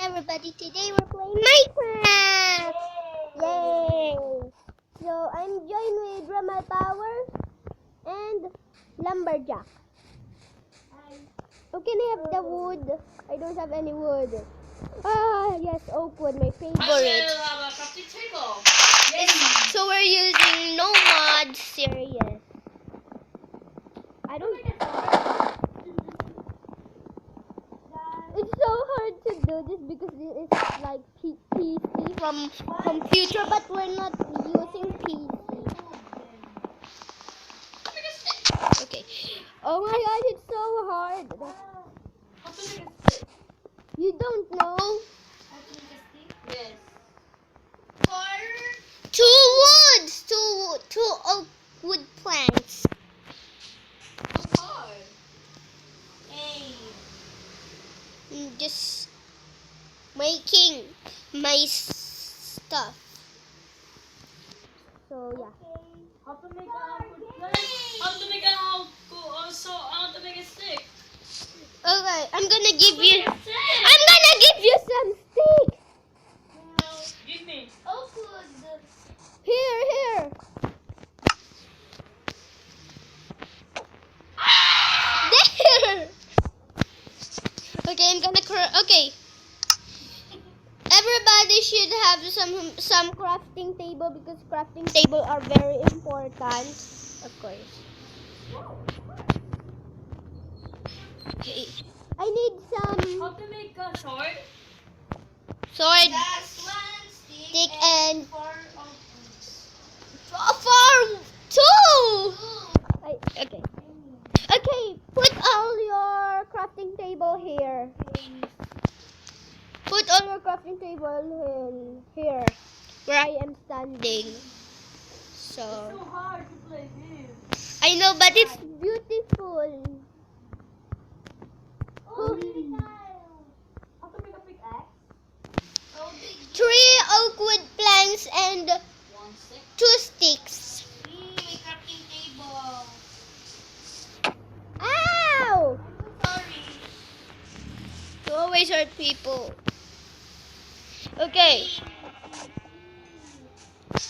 everybody, today we're playing Minecraft! Yay! So, I'm joined with Ramal Power and Lumberjack. Oh, can I have the wood? I don't have any wood. Ah, yes, oak wood, my favorite. So we're using no mod series. I don't... It's so hard to do this because this is like PC from computer, but we're not using PC. Okay. Oh my god, it's so hard. You don't know? Yes. Two woods, two oak wood planks. Hey. Just making my stuff. So yeah. How to make a good place? How to make a stick? Okay, I'm gonna give you some steak. Give me. Here. There. Okay, I'm gonna okay. Everybody should have some crafting table because crafting table are very important. Of course. Okay. I need some How to make a sword? sword, That's one stick, and four for two. Okay. Okay, put all your crafting table here. Put all your crafting table here, where I am standing. so So, hard to play this. I know, but it's beautiful. How to make a pickaxe? 3 oak wood planks and One stick. 2 sticks. My crafting table. Ow! Sorry. You always hurt people. Okay.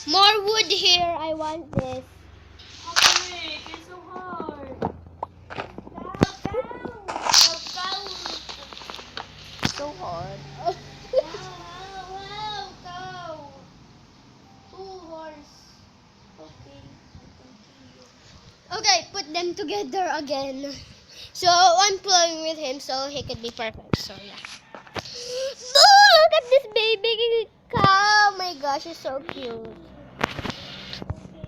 More wood here. I want this. How to make? It's so hard. So hard. Cow. 2 horse. Okay, put them together again. So I'm playing with him so he could be perfect. So yeah. Oh, look at this baby cow. Oh my gosh, it's so cute.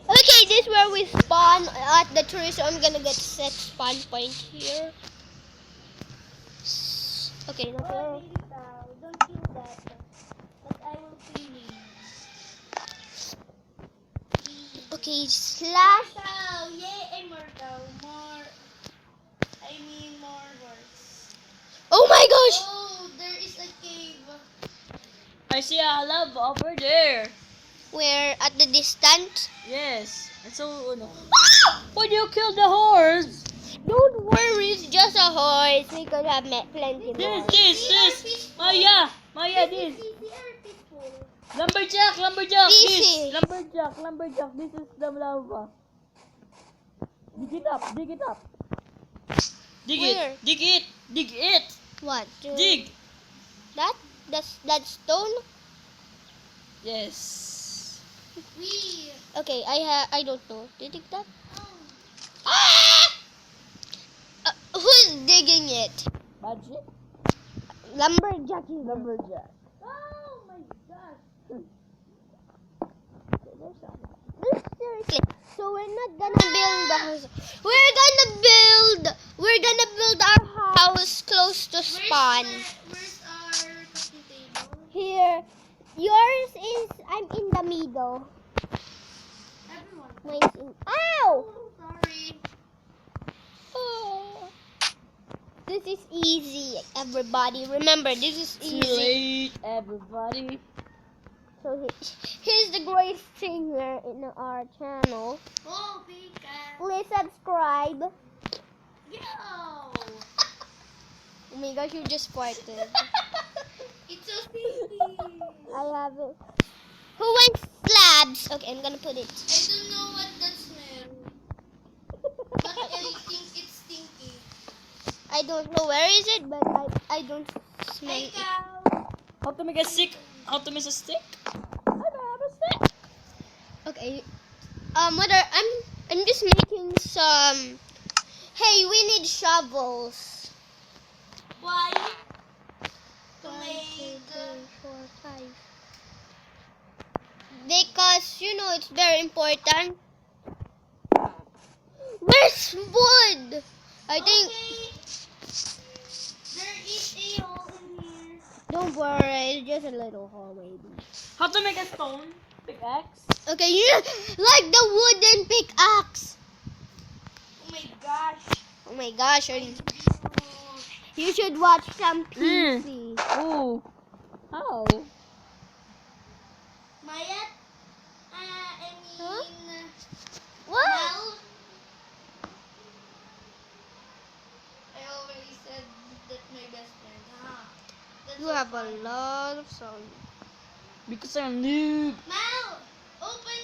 Okay, this is where we spawn at the tree. So I'm gonna get set spawn point here. Okay, now here. Don't kill that. But I will kill you. Okay, slash. Cow. Yay, more cow. More horse. Oh my gosh. Oh, there is a cave. I see a lava over there. Where at the distance? Yes. And so, why do you kill the horse? Don't worry, it's just a horse. We could have met plenty more. This. Maya, this. Lumberjack, Easy. this. Lumberjack, this is the lava. Dig it up. Where? Dig it. What? Dig. That's stone? Yes. Okay, I don't know. Did you dig that? Ah! Who's digging it? Magic? Lumberjack. Lumberjack. Oh my gosh. Seriously. So we're not gonna build the house. We're gonna build our house close to spawn. Where's our crafting table? Here. Yours is I'm in the middle. Everyone. Mine's in Ow! Sorry. Oh. This is easy, everybody. Remember, this is easy. Late, everybody. So here's the great singer in our channel. Oh, Pika. Please subscribe. Yo. Oh my gosh, you just farted. It's so have who wants slabs? Okay, I'm gonna put it. I don't know what that smell. But I think it's stinky. I don't know where is it, but I don't smell Hey, it. cow. How to make a stick? How to make a stick? I don't have a stick. Okay. Mother, I'm just making some. Hey, we need shovels. Why? To 1, 2, make 3, 4, 5. Because it's very important. Where's wood? I think. Okay. There is a hole in here. Don't worry, it's just a little hole maybe. How to make a stone? Pickaxe? Okay, like the wooden pickaxe. Oh my gosh. Oh my gosh, you should watch some PC. Ooh. How? Maya, I mean, Huh? What? Mel. I already said that my best friend. That's You so have a fun. lot of sound. Because I'm noob. Mel, open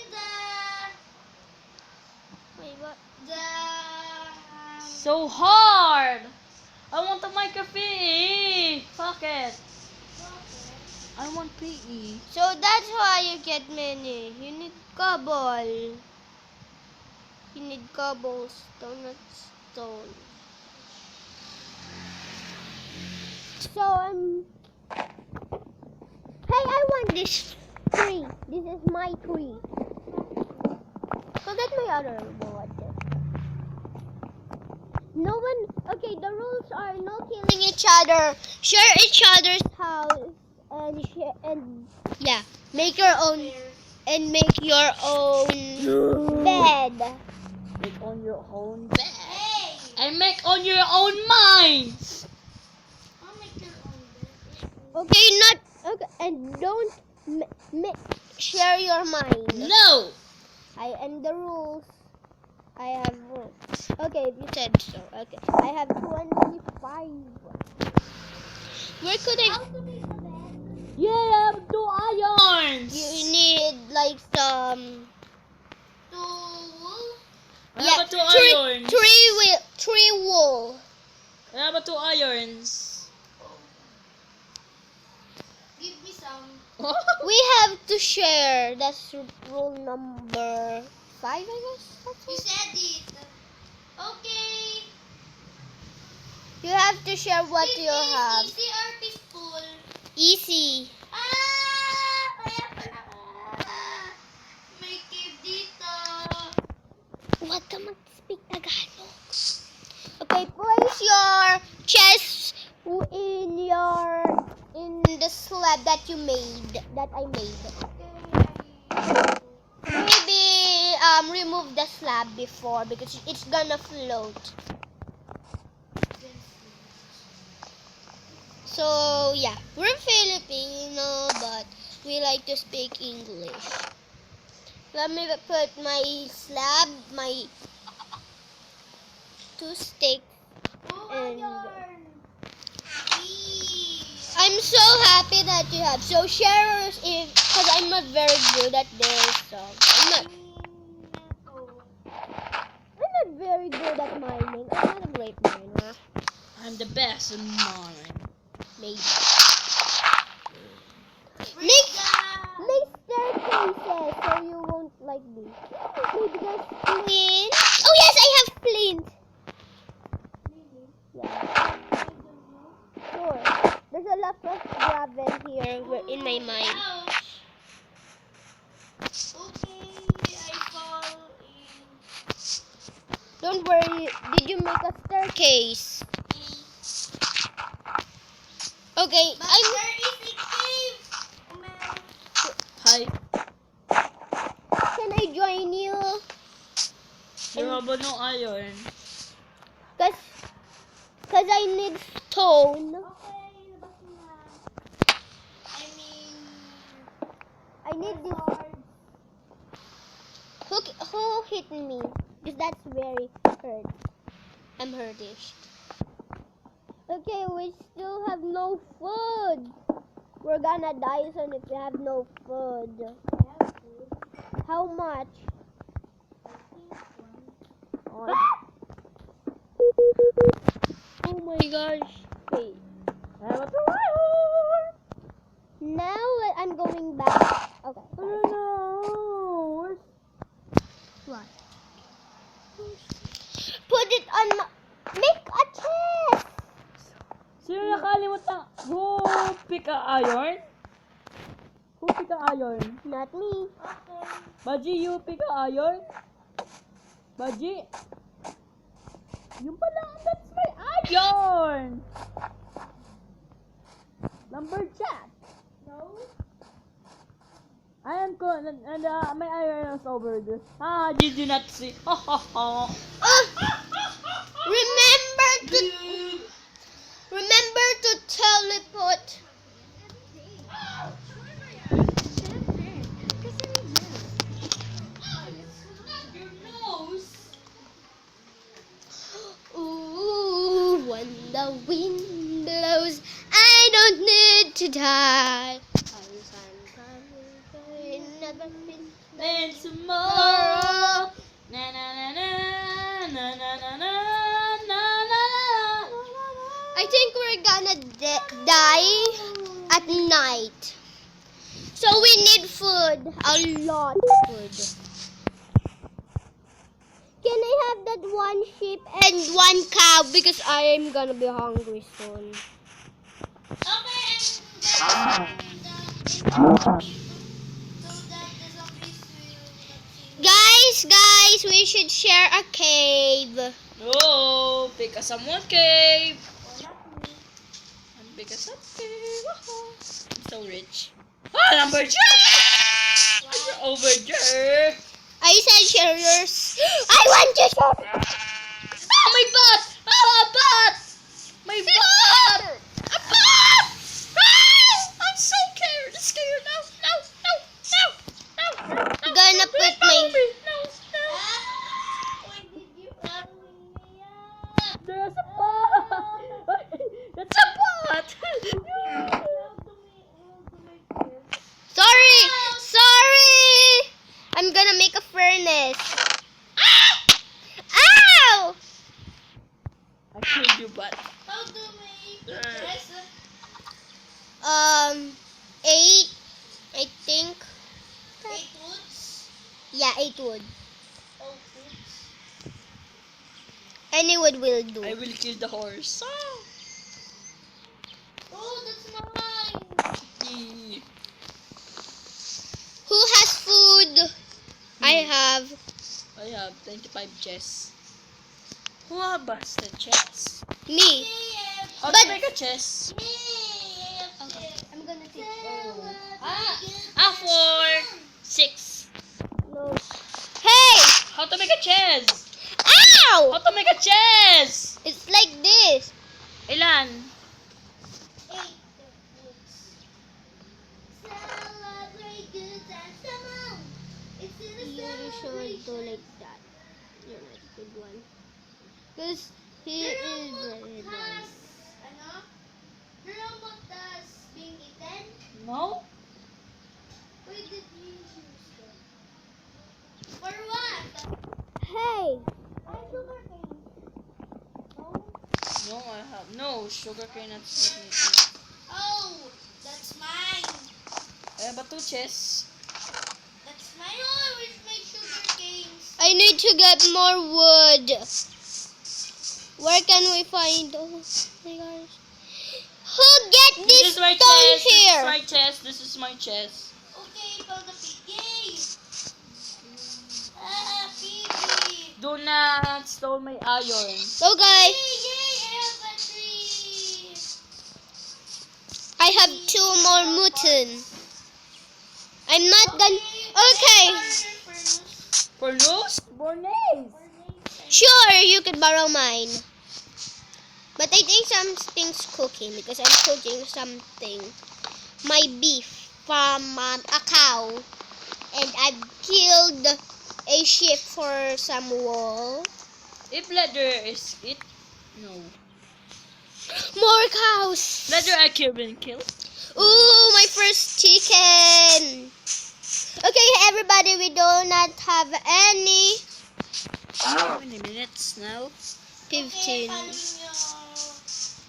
Wait, what? the So hard! I want a microphone! Fuck it! I want PE. So that's why you get many. You need cobble. You need cobblestone, not stone. So hey, I want this tree. This is my tree. So get my other board. No one. Okay, the rules are no killing each other. Share each other's house and yeah, make your own and make your own bed. Make on your own bed. Hey, And make on your own mind! I'll make your own bed. Okay, not okay, and don't share your mind. No! I and the rules. I have rules. Okay, if you said so. Okay, I have 25. Where could I? How to make a bed? Yeah, 2 irons! You need like some. To wool? I have 2 three, irons. three wool. I have 2 irons. Give me some. We have to share. That's rule number 5, I guess. You said it. Okay. You have to share what This you is have. easy or peaceful? Easy. Kaya pala. May cave dito. Huwag ka mag-speak Tagalog. Okay, place your chest in the slab that you made, that I made. Maybe remove the slab before because it's gonna float. So yeah, we're Filipino, but we like to speak English. Let me put my slab, my 2 sticks. Oh, And- iron. I'm so happy that you have. So share if, because I'm not very good at this. So I'm not very good at mining. I'm not a great miner. I'm the best in mine. Maybe. Make Make staircases so you won't like me. Maybe there's flint. Oh yes, I have flint. Yeah. Sure. There's a lot of gravel here in my mind. Okay, I fall in. Don't worry. Did you make a staircase? Okay, But I'm. there is a cave. Mel. Hi. Can I join you? You have no iron. Cause I need stone. Okay, labas mo na. I mean, I need this. hard. Who hit me? Because that's very hurt. I'm hurtish. Okay, we still have no food. We're gonna die soon if we have no food. How much? Oh my gosh. Wait. I have a survivor. Now I'm going back. Okay. Oh no. Where's What? Put it on. Make a chest. Sino nakalimutan? Who pick a iron? Who pick a iron? Not me. Baji, you pick a iron? Baji? Yung pala, that's my iron! Lumberjack! No? I am cool, and my iron is over there. Ah, did you not see? Ha ha ha! Remember to teleport. Your nose. Ooh, when the wind blows, I don't need to die. Then tomorrow, na na na na na na na na na na. I think we're gonna die at night. So we need food. A lot of food. Can I have that one sheep and one cow? Because I am gonna be hungry soon. Okay, so that the zombies will Guys, we should share a cave. No, pick a someone cave. not me. And pick a some cave. Woohoo. I'm so rich. Ah, lumberjack! You're over there. I said share yours. I want to share. Oh, my butt! Oh, a butt! My butt! A butt! Ah! I'm so scared now. No. Gonna put my. No. Why did you follow me up? There's a butt! That's a butt! How to make this? Sorry. I'm gonna make a furnace. Ow! I killed you, butt. How to make this? 8, I think. 8 woods? Yeah, 8 wood. Oh, woods. Any wood will do. I will kill the horse. Oh, that's mine. Yee. Who has food? I have. I have 25 chests. Who have busted chests? Me. How But- to make a chest? I'm gonna take. Ah, 4, 6. No. Hey! How to make a chest? Ow! How to make a chest? It's like this. Ilan? 8 woods. Celebrate good times, come on. It's in the You should do like that. You're not a good one. Because he is very bad. Ano? The robot does being eaten? No? Why did you use that? For what? Hey! Sugar cane. No? No, I have no sugar cane at Oh, that's mine. I have a 2 chests. That's mine. Oh, where's my sugar canes? I need to get more wood. Where can we find? Oh my gosh. Who get This this is my stone chest. This is here? my chest. This is my chest. Okay, found the pig. Yay! Piggy! Do not stole my iron. Okay, Yay, I have a tree! I have 2 more mutton. I'm not done. Okay, For nose? Bornaise. sure, you can borrow mine. But I think something's cooking because I'm cooking something. My beef from a cow. And I've killed a sheep for some wool. If leather is it? No. More cows. Leather I killed and killed. Ooh, my first chicken. Okay, everybody, we do not have any. How many minutes now? 15. Paano yung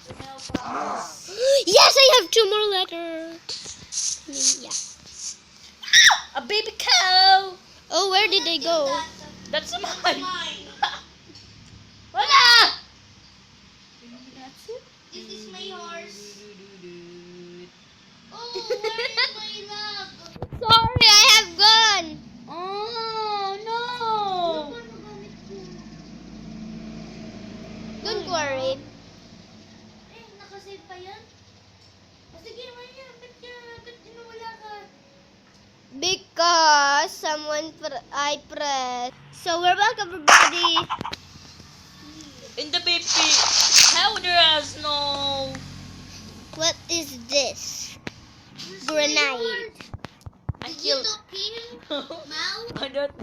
email process? Yes, I have 2 more letters. Yeah. A baby cow! Oh, where did they go? That's That's mine! mine. Wala! This is my horse. Oh, where is my love? Sorry, I have gone. Oh, no! Paano gamit ko? Don't worry. Eh, nakasave pa yan? Sige naman yan. Ba't wala ka? Because I pressed. So we're back, everybody. In the baby. How there has no... What is this? Where's Grenade. my horse? I Did you killed... talk him? Mal? I don't...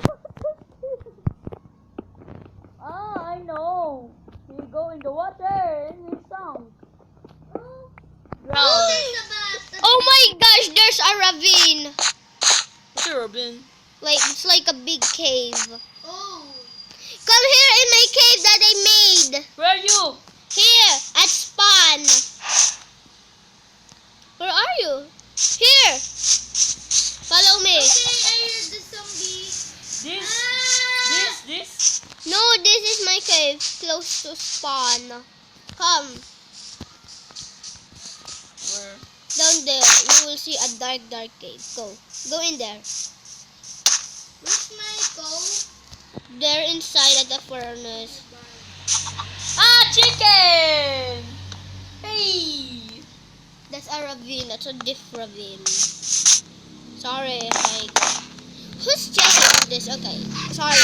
I know. You go in the water and you sunk. Oh, Drown. there's a bat. Oh my gosh, there's a ravine. What's your Robin? It's like a big cave. Oh. Come here in my cave that I made. Where are you? Here, at spawn. Where are you? Here. Follow me. Okay, I heard the zombie. This? Ah! This? No, this is my cave, close to spawn. Come, Where? down there. You will see a dark cave. Go in there. Where's my cow? They're inside at the furnace. Ah, chicken! Hey! That's a ravine. That's a diff ravine. Sorry, who's checking this? Okay, sorry.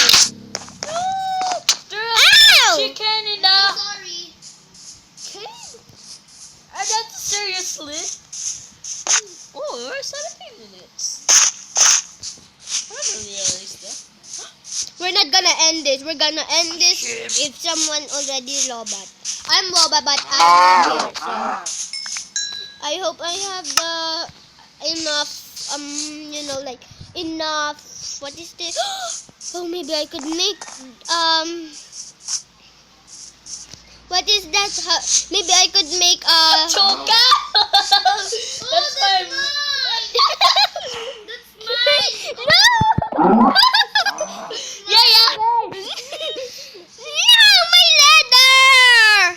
There's Ow! chicken in the Sorry. cave? That's seriously? Oh, we're 17 minutes. I didn't realize that. We're not gonna end this. We're gonna end this if someone already lobat. I'm lobat, but I'm here. So I hope I have enough. Enough. What is this? Oh, maybe I could make What is that? Maybe I could make Choka! That's fine. That's mine. No! Yeah. Yeah, my leather!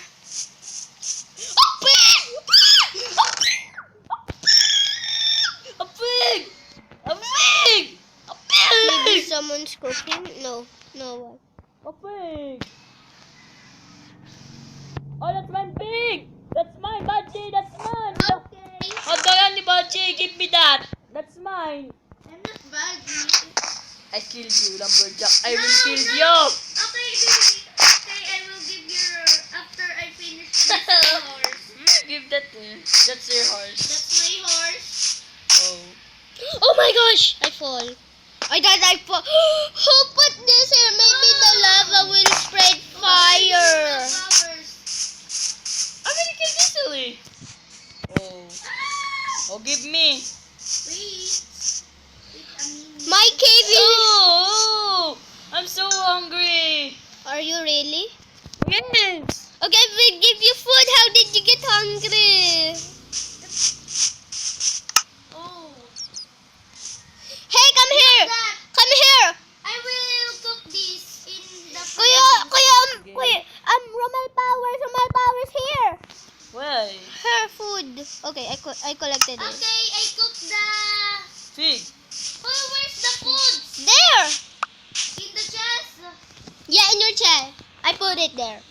A pig! A pig! A Maybe pig! someone's cooking? No. A pig! Oh, that's my pig! That's mine, Baji! That's mine! Okay. Oh, Doyan ni Baji! Give me that! That's mine! I'm not baggy. I killed you, lumberjack! I will kill you! Okay, okay, I will give you after I finish this horse. Give that that's your horse. That's my horse. Oh. Oh my gosh! I fall. I thought I fall. Who put this here? Maybe the lava will spread fire. Flowers. I'm gonna kill this silly. Oh. Oh, give me. Wait. Wait a minute. My cave is... Oh, I'm so hungry. Are you really? Yes. Okay, we give you food. How did you get hungry? Oh. Hey, come here. That. Come here. I will cook this in the Kuya, Romal Powers here. Why? Her food. Okay, I collected it. Okay, I cooked the... Pig. Oh, where's the food? There. In the chest? Yeah, in your chair. I put it there.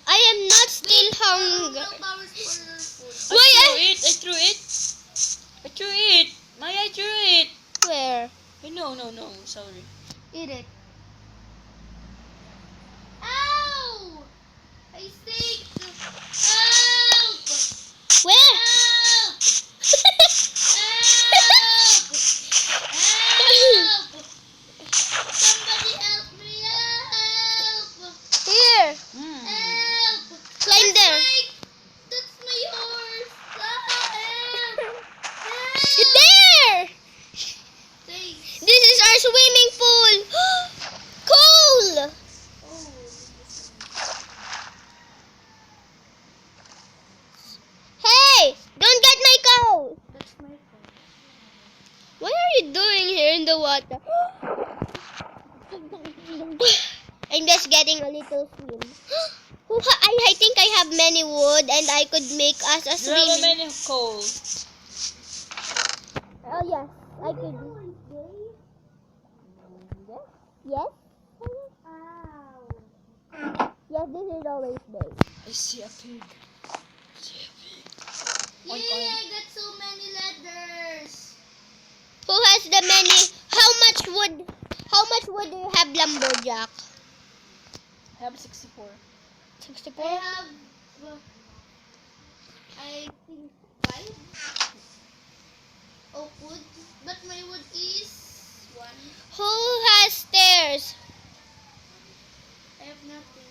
I am not still hungry. No powers for food. Why I threw it. I threw it. Maya, I threw it. Where? No, sorry. Eat it. Ow! I think. Help! Where? Help! Help! Help! Somebody help me! Help! Here. Help! Climb there. That's my horse! Ah, help! the water. I'm just getting a little swim. I think I have many wood and I could make us a You have a swimming. many coal. Oh yes, I could. Yes? Ow. Yes, this is always day. I see a pig. Yay, I got so many letters. Who has the many? How much wood do you have, lumberjack? I have 64. 64. I have, I think 5 of wood, but my wood is 1. Who has stairs? I have nothing.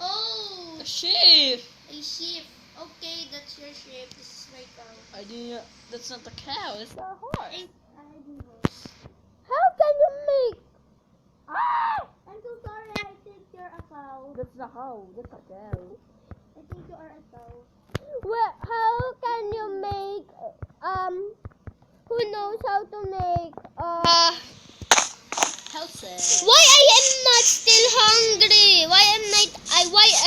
Oh, A sheep. a sheep. Okay, that's your sheep. This is my cow. I didn't. That's not a cow. It's a horse. I didn't know. How can you make? Ah! I'm so sorry. I think you're a cow. That's a cow. That's a cow. I think you are a cow. Well, how can you make? Who knows how to make? Houses. Why I am not still hungry? Why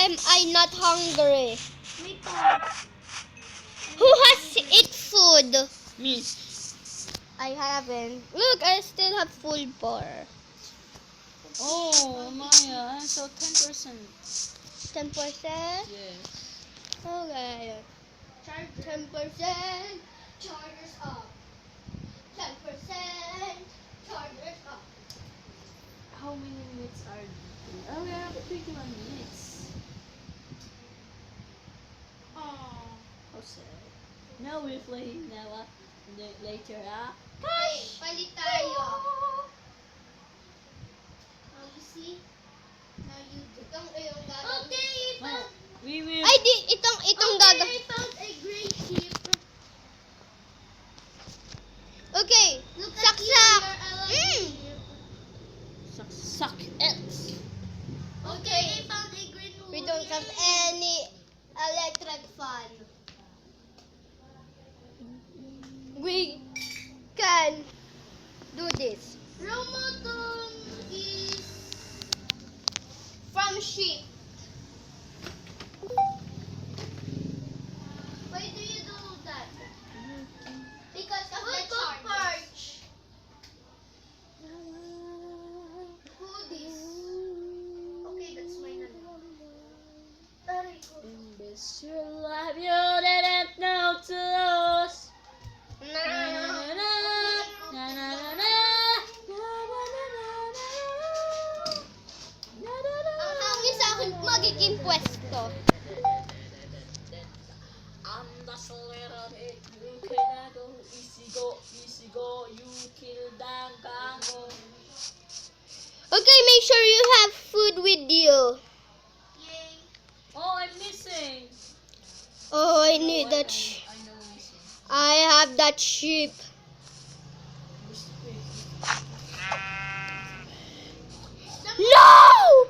am I not hungry? My cow. Who has eat food? Me. I haven't. Look, I still have full bar. Oh, Maya. So 10%. 10%? Yes. Okay. Charger. 10%. Chargers up. 10%. Chargers up. How many minutes are we? Oh, we have 21 minutes. Oh. How sad. Now we're playing now. Later, Okay, palit tayo. Now you see? Now you do. Okay, Oh, we will. Ay, itong gaga. I found a great sheep. Okay. Look at Saksak. you, you're a lucky Mm. sheep. Suck it. Okay, I found a green wood. We don't have any electric fan. We can do this. Romoton is From sheep. why do you do that? Because of Who the took chargers. perch? Who this? Okay, that's mine. Very good. In this your life you didn't know to lose. Na na na na na na na na Ang hangin sa akin magiging pwesto. I'm the solid it. You cannot go easy go. You kill the gango. Okay, make sure you have food with you. Yay. Oh, I'm missing. Oh, I need that. I know missing. I have that sheep. No!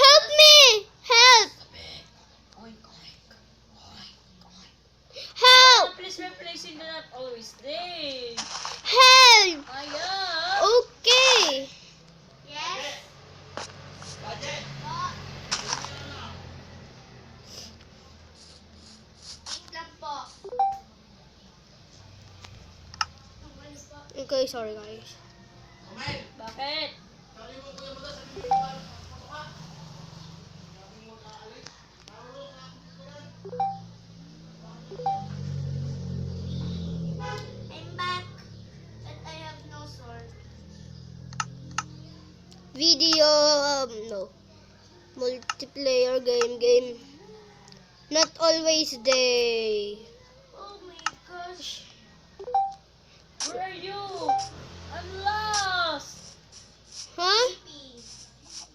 Help me! Help! Oink, oink, oink, oink. Help! Please replace it, not always there. Help! Ayan. Okay. Yes. Wait lang po. Okay, sorry guys. Bakit? I'm back. And I have no sword. Video, no. Multiplayer game. Not always day. Oh my gosh. Where are you? I'm lost. Huh? Sleepy.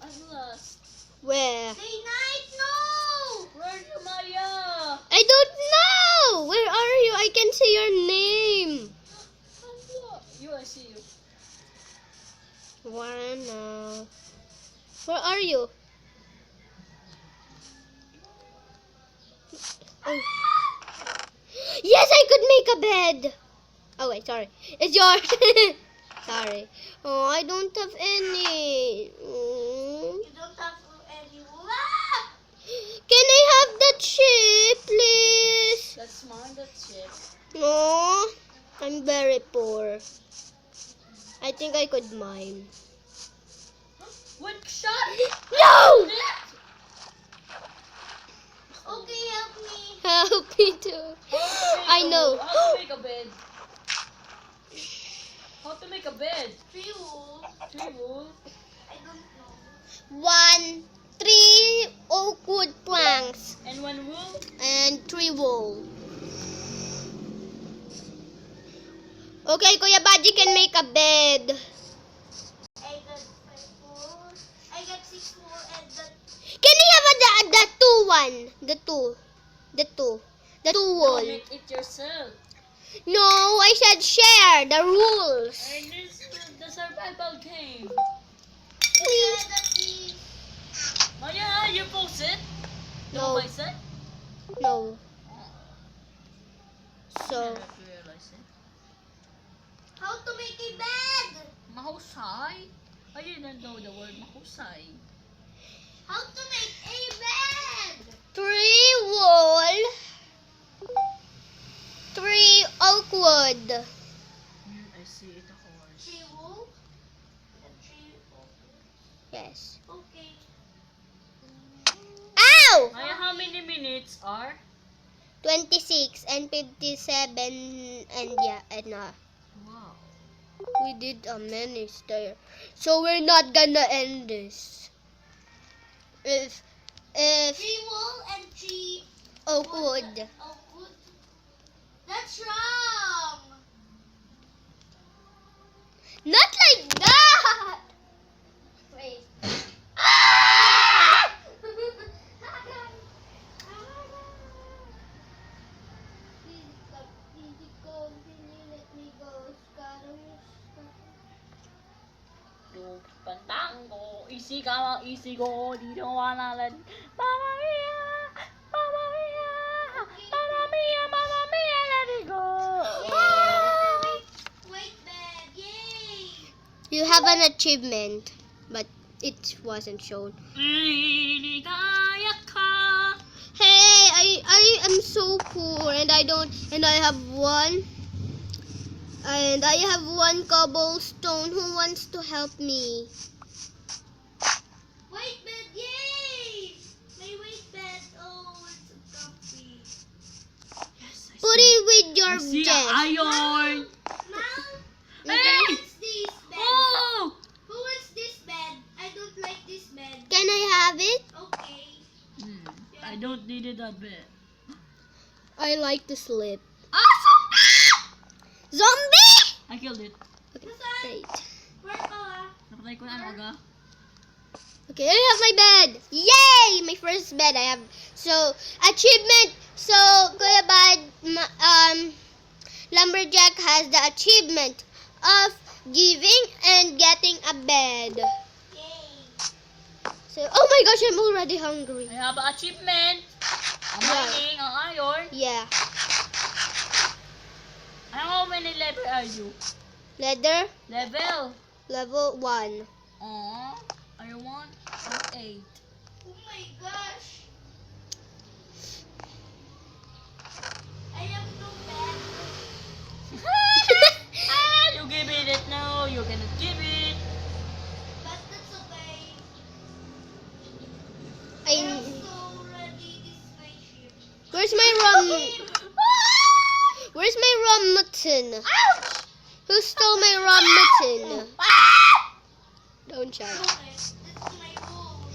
I'm lost. Where? Day night, no! Where are you, Maya? I don't know! Where are you? I can see your name. I'm lost. You, I see you. Warna. Where are you? Oh. Yes, I could make a bed. Oh wait, sorry. It's yours. Sorry. Oh, I don't have any. You don't have any wool. Ah! Can I have that chip, please? That's mine, that's it. No, I'm very poor. I think I could mine. What shot? No! Okay, help me. Help me too. I know. How to make a bed? How to make a bed? 3 wool. 3 wool. I don't know. 3 oak wood planks And 1 wool. and 3 wool. Okay, Kuya Baji can make a bed. I got 5 wool. I got 6 wool and that. Can I have the two one? The two wool. Make it yourself. No, I said share the rules. And this is the survival game. Please. Please. Maya, you post it? No. My set? No. So, I realize it. How to make a bed? Mahusay? I didn't know the word mahusay. How to make a bed? 3 wool, 3 oak wood. I see it, of course. 3 wool and 3 wool. Yes. Okay. Ow! Maya, how many minutes are? 26 and 57 and yeah, and Wow. we did a many there. So we're not gonna end this. If 3 wool and 3 oak wood. Oh, wood. That's wrong. Not like that! Wait. Ah! Yung pantango, easy ka, easy go, di na wanalan. Mamma mia, mamma mia, mamma mia, mamma mia, let it go. Wait, bed. Yay. You have an achievement, but it wasn't shown. Ligaya ka. Hey, I am so poor and I have one cobblestone. Who wants to help me? Wait, bed. Yay. My weight bed. Oh, it's so comfy. Put it with your I see chest. iron. Mom, Hey! who wants this bed? Oh! Who wants this bed? I don't like this bed. Can I have it? Okay. I don't need it that bad. I like to sleep. Ah! Zombie! I killed it. Okay, great. Where ka? Nakatay ko na ano aga. Okay, I have my bed. Yay! My first bed I have. So, achievement. So, Kuya Bad, Lumberjack has the achievement of giving and getting a bed. Yay. So, oh my gosh, I'm already hungry. I have an achievement. I'm mining ang iron. Yeah. How many level are you? Leather, Level. level 1. Aww. I want 8. Oh my gosh. I have no bed. You give it no, you cannot give it. But that's okay. I, I'm so ready. This is my ship. where's my Where's my rum mutton? Ouch! Who stole my rum mutton? Don't shout. Okay, this is my wool.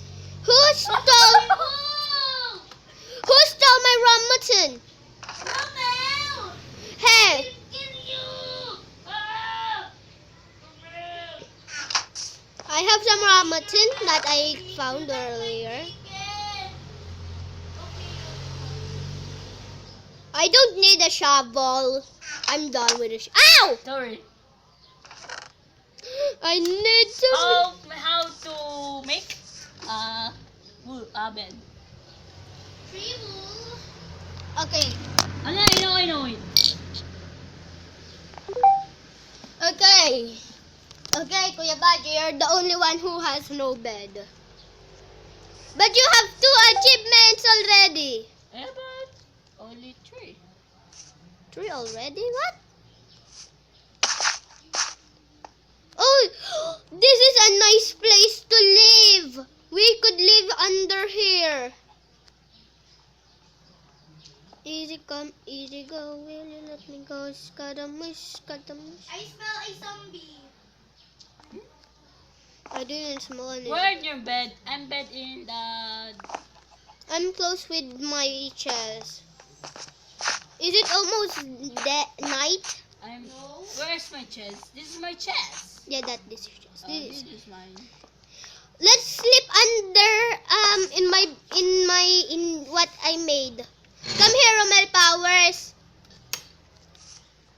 Who stole? Wool! Who stole my rum mutton? Romel! Hey, Kill you! Ah! Romel! I have some rum mutton that I found earlier. Chicken! Okay. I don't need a shovel. I'm done with the Ow! Sorry. I need some. How to make bed? 3 wool. Okay. I know it. Okay. you're the only one who has no bed. But you have 2 achievements already. Yeah, but only 3. 3 already? What? Oh, this is a nice place to live. We could live under here. Easy come, easy go. Will you let me go? Skadamush, skadamush. I smell a zombie. I didn't smell anything. Where's your bed? I'm bed in the... I'm close with my chest. Is it almost night? No. Where's my chest? This is my chest. Yeah, this is chest. Oh, This is. this is mine. Let's sleep under in what I made. Come here, Romel Powers.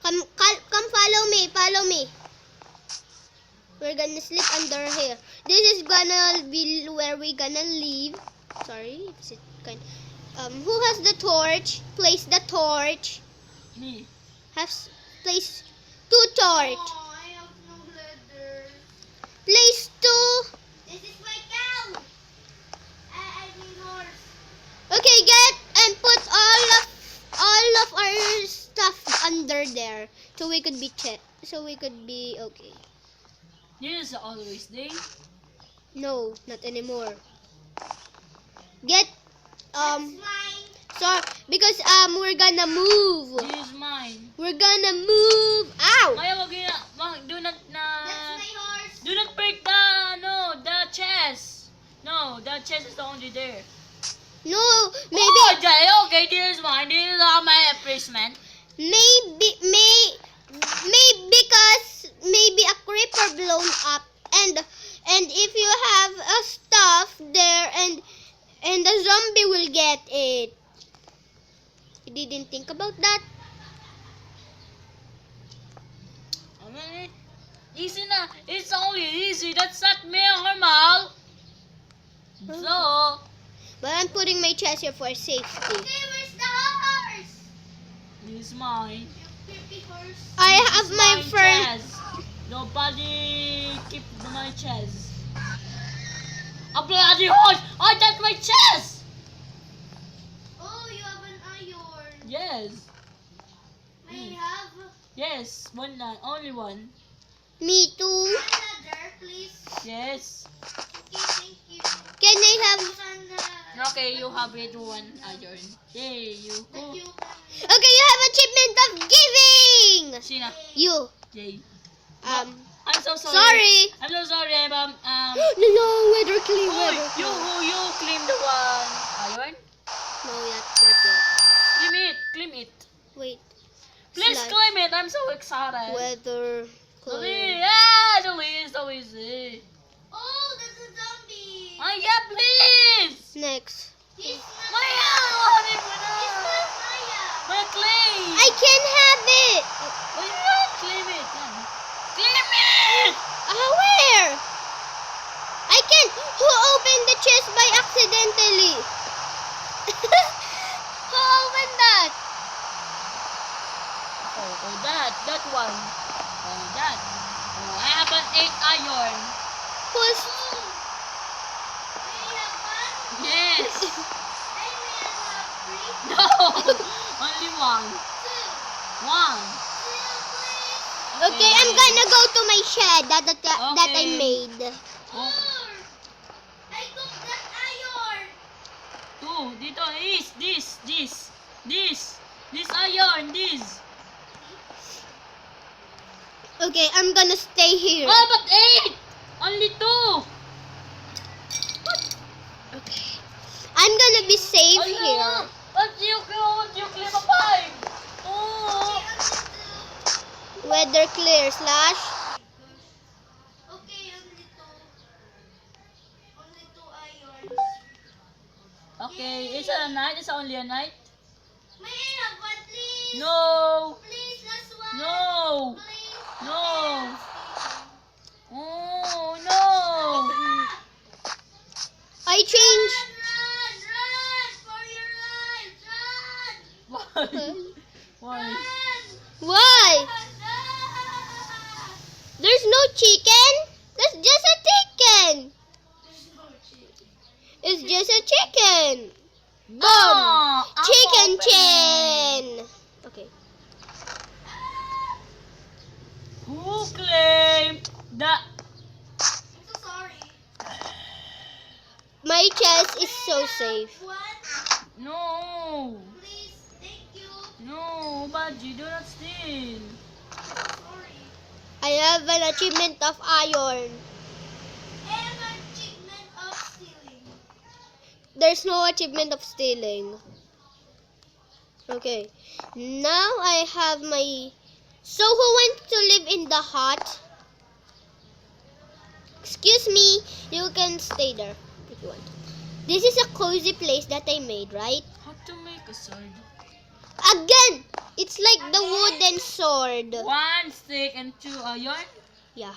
Come follow me. We're gonna sleep under here. This is gonna be where we gonna live. Sorry, is it kind? Who has the torch? Place the torch. Me. Place 2 torch. Oh, I have no leather. Place 2. This is my cow. I mean horse. Okay, get and put all of our stuff under there, so we could be okay. This is always day. No, not anymore. Get That's mine. so because we're gonna move. This is mine. We're gonna move. Ow! Maya, do not That's my horse. do not break the chest. No, the chest is only there. No, Oh, maybe okay, this is mine. This is my replacement. because maybe a creeper blown up and if you have a stuff there and the zombie will get it. You didn't think about that? Easy na. It's only easy. That's not me normal. So, But I'm putting my chest here for safety. Okay, where's the horse? this is mine. You creepy horse. I This have is my friend. chest. Nobody keep my chest. A bloody horse! Oh, that's my chest! Oh, you have an iron. Yes. May I have Yes. Only one. Me too. one leather, please? Yes. Okay, thank you. Can I have? Okay, you have it one iron. Yay, you That go. you can. Okay, you have achievement of giving. Sina. You. Yay. Um. I'm so sorry. Sorry. I'm so sorry, No, weather clean. Oh, Weather you claim the one iron? No, not yet. Claim it. Wait. Please Slash claim it. I'm so excited. weather Dali, clean. yeah, dali, so easy. Oh, that's a zombie. Yeah, please. Next. He's not. Maya, hanip mo na. He's not Maya. Maya, claim. I can have it. Maya, claim it. Yan. Claim it. Where? I can. Who opened the chest by accidentally? Who opened that? Oh, that one. Oh, that. Oh, I have an 8 iron. Who's? May I have one? Yes. Ay, may I have three? No, only one. Two. One. Two, please. Okay, I'm gonna go to my shed that I Okay. made. Oh, Four. I cooked that iron. 2. Dito is this iron, this. Okay, I'm gonna stay here. Oh, but 8. Only 2. Okay. I'm gonna be safe Ayun. here. But you claim a 5. Oh. Weather clear slash. Okay, only two. Only two irons. Okay, it's a night. It's only a night. May I have one, please? No. Please, last one. No. Please. No. Oh, no. I changed. Run for your life. Run. Why? Why? Why? Run. There's no chicken? That's just you're safe. One, No! please. Thank you. No, Baji, do not steal. Sorry. I have an achievement of iron. I have an achievement of stealing. There's no achievement of stealing. Okay. Now I have my... So who wants to live in the hut? Excuse me. You can stay there if you want. This is a cozy place that I made, right? How to make a sword? Again! It's like the wooden sword. 1 stick and 2 iron? Yeah.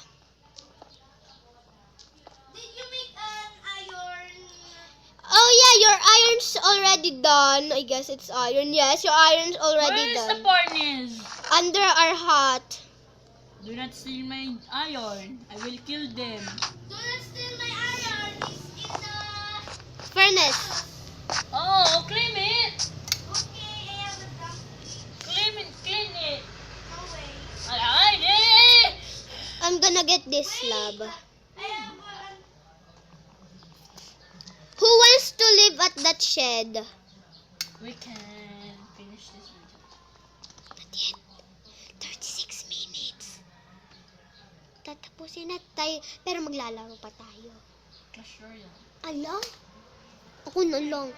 Did you make an iron? Oh yeah, your iron's already done. I guess it's iron. Yes, your iron's Where already is the done. furnace? Under our hut. Do not steal my iron. I will kill them. Do not steal my iron. It's in the... Furnace. Oh, clean it! Okay, I have a dumpling. Clean it! No way. Ay! I'm gonna get this slab. I have a... Who wants to live at that shed? We can finish this video. Not yet. 36 minutes. Tatapusin na tayo. Pero maglalaro pa tayo. Clash Royale. Ala? Ako na lang.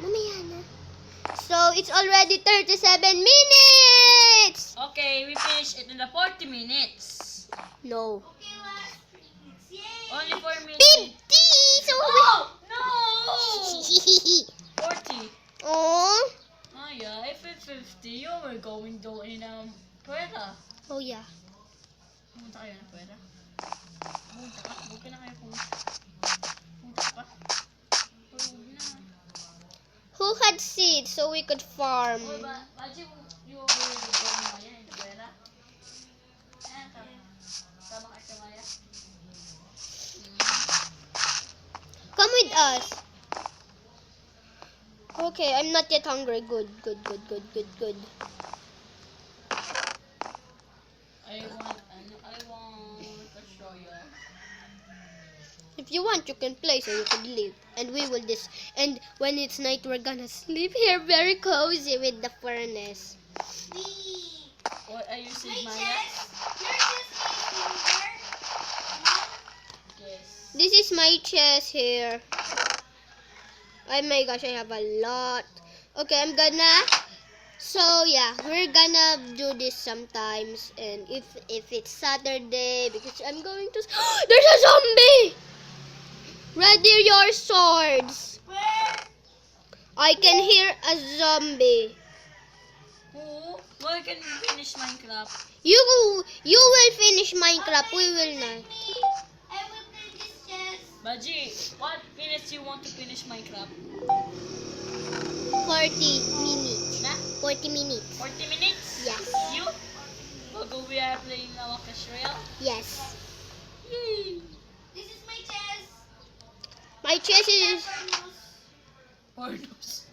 Mamaya na. So, it's already 37 minutes! Okay, we finish it in the 40 minutes. No. Okay, last 3 minutes. Yay! Only 4 minutes. 50! So, Oh! No! 40. Oh. Oh yeah, if it's 50, you were going down in Puerta. Oh, yeah. Pumunta kayo ng Puerta? Pumunta ka? Huwag ka na kayo pumunta. Pumunta ka pa? Huwag na. Who had seeds so we could farm? Oh, Baji, you were going Maya in Puerta? Tama ka sa Maya? Come with us. Okay, I'm not yet hungry. Good. I want to show you. If you want, you can play so you can live. And we will and when it's night, we're gonna sleep here very cozy with the furnace. What are you saying, My Maya? chest. Your chest is in there. Yes. This is my chest here. Oh my gosh, I have a lot. Okay, so yeah, we're gonna do this sometimes. And if it's Saturday, because I'm going to... There's a zombie! Ready your swords. Where? I can hear a zombie. Who? Why can we finish Minecraft? You will finish Minecraft. We will not. I will play this chest. Baji, what minutes you want to finish Minecraft? 40 minutes. Na? 40 minutes. 40 minutes? Yes. You? Bago we are playing our Clash Royale? Yes. Yay! This is my chest. My chest is... Pornos.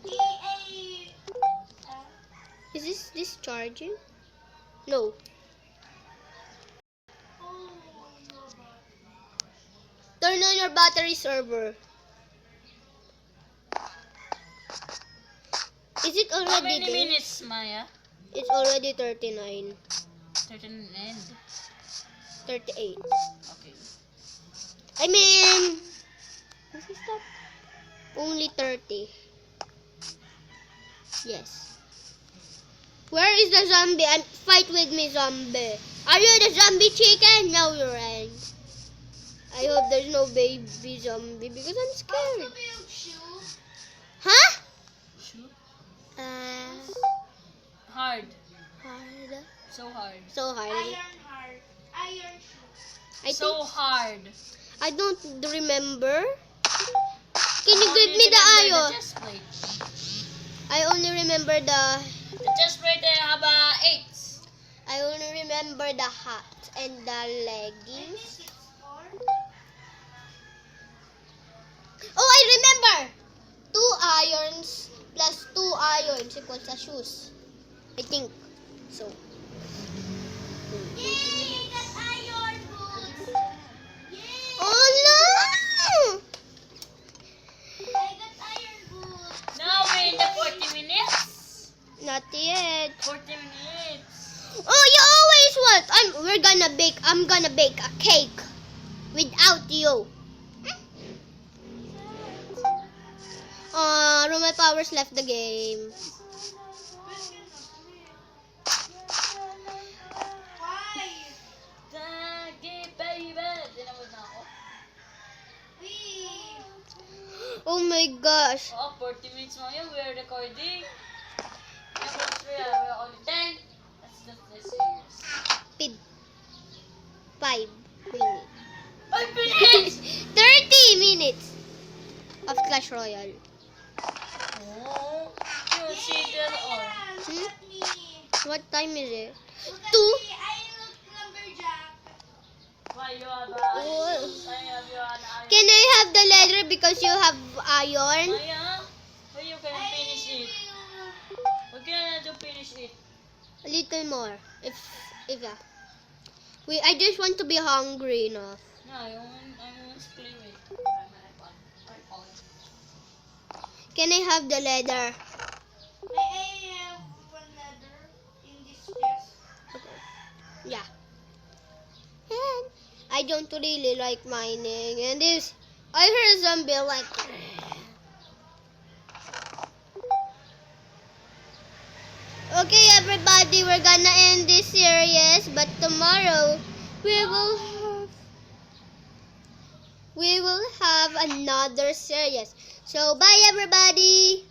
Is this charging? No. Turn on your battery server. Is it How already many there? minutes, Maya? It's already 39. 13 and 38. okay. I mean... Does it stop? Only 30. Yes. Where is the zombie? Fight with me, zombie. Are you the zombie chicken? No, you ran. I hope there's no baby zombie because I'm scared. Huh? Shoot. Hard. Hard. So hard. So hard. Iron shoe. I So think hard. I don't remember. Can you Only give me the remember iron? The chest plate. I only remember the... The chest plate they have 8. I only remember the hat and the leggings. Oh, I remember! 2 irons plus 2 irons equals a shoes. I think so. Yay! I got iron boots! Yay! Not yet. 40 minutes. Oh, you always want. I'm gonna bake a cake without you. Roman Powers left the game. Why? Dagi, baby. Dinamod na ako. Wee. Oh my gosh. Oh, 40 minutes mo yun. We're recording. We're only 10. That's not this serious. 5 minutes. 5 minutes! 30 minutes of Clash Royale. Oh, you see that all. Look Hmm? at me. What time is it? Look at 2? me. I look lumberjack. Why you have Oh. an Can I have the leather because you have iron? Maya, why you can finish it? We're gonna do finish it. A little more. If yeah. I just want to be hungry enough. No, I won't play with. Can I have the leather? I have one leather in this chest. Yeah. And I don't really like mining. And this, I heard a zombie like. Okay, everybody, we're gonna end this series, but tomorrow we will have another series. So bye, everybody.